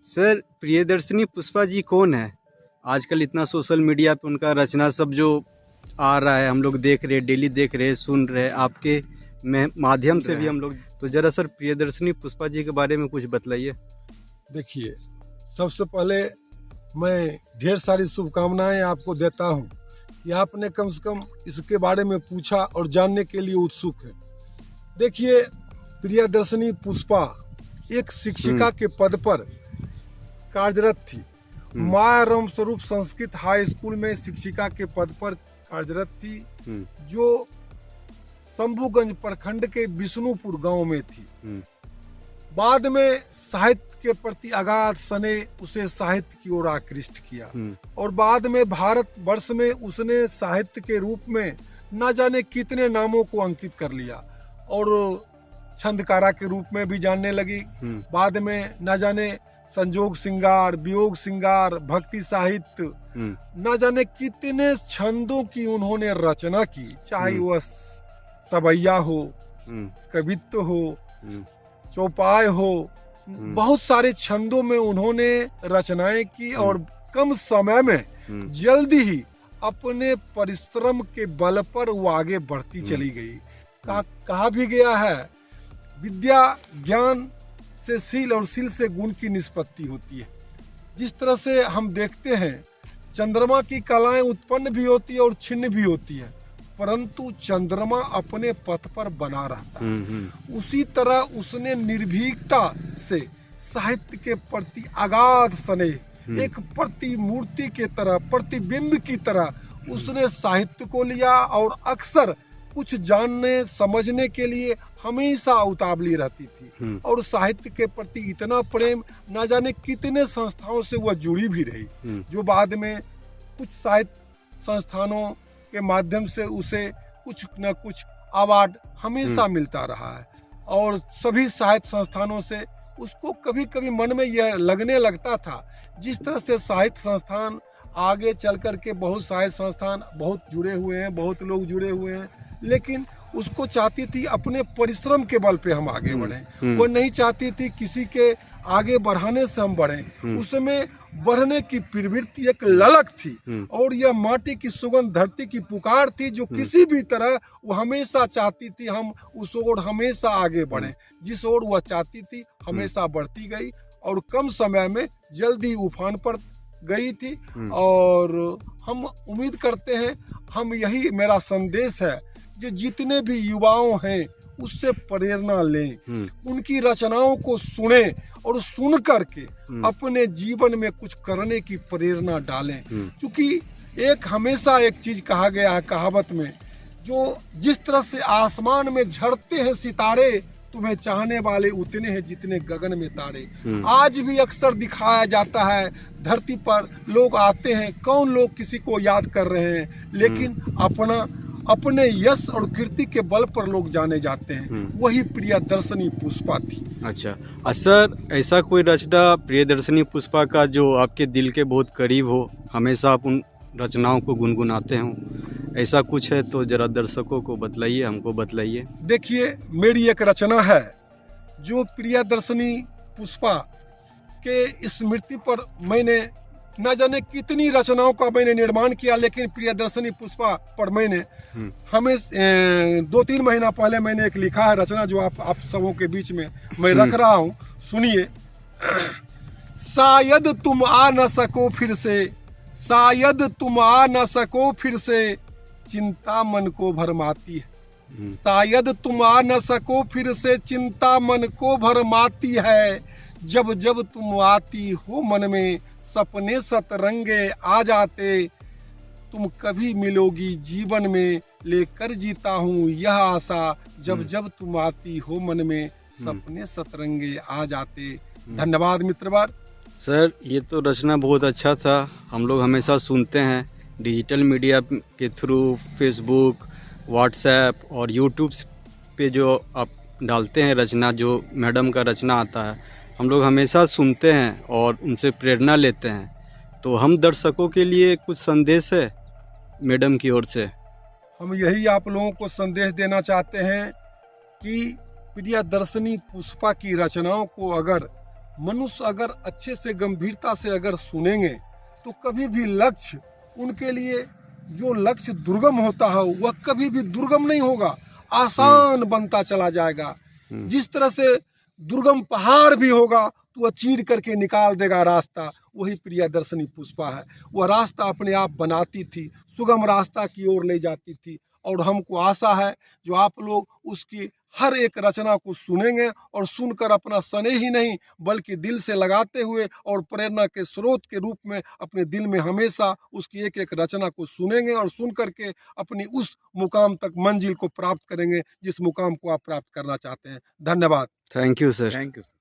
Sir, Priyadarshini Pushpa ji कौन है? आजकल इतना सोशल मीडिया पे उनका रचना सब जो आ रहा है, हम लोग देख रहे हैं, डेली देख रहे हैं, सुन रहे हैं, आपके माध्यम से भी हम लोग। तो जरा सर प्रियदर्शनी पुष्पा जी के बारे में कुछ बतलाइए। देखिए, सबसे पहले मैं ढेर सारी शुभकामनाएं आपको देता हूं कि आपने कम से कम इसके बारे में पूछा और जानने के लिए उत्सुक है। देखिए, प्रियदर्शनी पुष्पा एक शिक्षिका के पद पर कार्यरत थी। माया रामस्वरूप संस्कृत हाई स्कूल में शिक्षिका के पद पर कार्यरत थी, जो शंभूगंज प्रखंड के विष्णुपुर गांव में थी। बाद में साहित्य के प्रति अगाध स्नेह उसे साहित्य की ओर आकृष्ट किया और बाद में भारत वर्ष में उसने साहित्य के रूप में न जाने कितने नामों को अंकित कर लिया और छंदकारा के रूप में भी जानने लगी। बाद में न जाने संजोग श्रृंगार, वियोग श्रृंगार, भक्ति साहित्य, न जाने कितने छंदों की उन्होंने रचना की, चाहे वह सवैया हो, कवित्व हो, चौपाई हो, बहुत सारे छंदों में उन्होंने रचनाएं की और कम समय में जल्दी ही अपने परिश्रम के बल पर वो आगे बढ़ती चली गई। कहा भी गया है, विद्या ज्ञान से शील और शील से गुण की निष्पत्ति होती है। जिस तरह से हम देखते हैं, चंद्रमा की कलाएं उत्पन्न भी होती है और छिन्न भी होती है, परंतु चंद्रमा अपने पथ पर बना रहता है। उसी तरह उसने निर्भीकता से साहित्य के प्रति अगाध स्नेह, एक प्रतिमूर्ति के तरह, प्रतिबिंब की तरह उसने साहित्य को लिया और अक्सर कुछ जानने समझने के लिए हमेशा उतावली रहती थी और साहित्य के प्रति इतना प्रेम, न जाने कितने संस्थाओं से वह जुड़ी भी रही, जो बाद में कुछ साहित्य संस्थानों के माध्यम से उसे कुछ न कुछ अवार्ड हमेशा मिलता रहा है। और सभी साहित्य संस्थानों से उसको कभी कभी मन में यह लगने लगता था, जिस तरह से साहित्य संस्थान आगे चल कर के बहुत साहित्य संस्थान बहुत जुड़े हुए हैं, बहुत लोग जुड़े हुए हैं, लेकिन उसको चाहती थी अपने परिश्रम के बल पे हम आगे बढ़ें। वो नहीं चाहती थी किसी के आगे बढ़ाने से हम बढ़ें। उसमें बढ़ने की प्रवृत्ति एक ललक थी और यह माटी की सुगंध, धरती की पुकार थी, जो किसी भी तरह वो हमेशा चाहती थी हम उस ओर हमेशा आगे बढ़ें। जिस ओर वह चाहती थी हमेशा बढ़ती गई और कम समय में जल्दी उफान पर गई थी। और हम उम्मीद करते हैं, हम यही मेरा संदेश है, जो जितने भी युवाओं हैं उससे प्रेरणा लें, उनकी रचनाओं को सुने और सुन करके अपने जीवन में कुछ करने की प्रेरणा डालें। क्योंकि एक हमेशा एक चीज कहा गया है कहावत में, जो जिस तरह से आसमान में झड़ते हैं सितारे, तुम्हें चाहने वाले उतने हैं जितने गगन में तारे। आज भी अक्सर दिखाया जाता है, धरती पर लोग आते हैं, कौन लोग किसी को याद कर रहे हैं, लेकिन अपने यश और कीर्ति के बल पर लोग जाने जाते हैं। वही प्रियदर्शनी पुष्पा थी। अच्छा सर, ऐसा कोई रचना प्रियदर्शनी पुष्पा का जो आपके दिल के बहुत करीब हो, हमेशा आप उन रचनाओं को गुनगुनाते हो, ऐसा कुछ है तो जरा दर्शकों को बतलाइए, हमको बतलाइए। देखिए, मेरी एक रचना है जो प्रियदर्शनी पुष्पा के स्मृति पर मैंने न जाने कितनी रचनाओं का मैंने निर्माण किया, लेकिन प्रियदर्शनी पुष्पा पर मैंने हमें 2-3 महीना पहले मैंने एक लिखा है रचना, जो आप सबों के बीच में मैं रख रहा हूँ। सुनिए। शायद तुम आ न सको फिर से, शायद तुम आ न सको फिर से, चिंता मन को भरमाती है। शायद तुम आ न सको फिर से, चिंता मन को भरमाती है। जब जब तुम आती हो मन में, सपने सतरंगे आ जाते। तुम कभी मिलोगी जीवन में, लेकर जीता हूँ यह आशा। जब जब तुम आती हो मन में, सपने सतरंगे आ जाते। धन्यवाद मित्रवार। सर, ये तो रचना बहुत अच्छा था। हम लोग हमेशा सुनते हैं डिजिटल मीडिया के थ्रू, फेसबुक, व्हाट्सएप और यूट्यूब पे जो आप डालते हैं रचना, जो मैडम का रचना आता है, हम लोग हमेशा सुनते हैं और उनसे प्रेरणा लेते हैं। तो हम दर्शकों के लिए कुछ संदेश है मैडम की ओर से? हम यही आप लोगों को संदेश देना चाहते हैं कि प्रियदर्शनी पुष्पा की रचनाओं को अगर मनुष्य अगर अच्छे से गंभीरता से अगर सुनेंगे तो कभी भी लक्ष्य उनके लिए जो लक्ष्य दुर्गम होता है वह कभी भी दुर्गम नहीं होगा, आसान बनता चला जाएगा। जिस तरह से दुर्गम पहाड़ भी होगा तो वह चीर करके निकाल देगा रास्ता, वही प्रियदर्शनी पुष्पा है। वह रास्ता अपने आप बनाती थी, सुगम रास्ता की ओर ले जाती थी। और हमको आशा है जो आप लोग उसकी हर एक रचना को सुनेंगे और सुनकर अपना सने ही नहीं बल्कि दिल से लगाते हुए और प्रेरणा के स्रोत के रूप में अपने दिल में हमेशा उसकी एक एक रचना को सुनेंगे और सुन करके अपनी उस मुकाम तक मंजिल को प्राप्त करेंगे जिस मुकाम को आप प्राप्त करना चाहते हैं। धन्यवाद। Thank you sir. Thank you sir.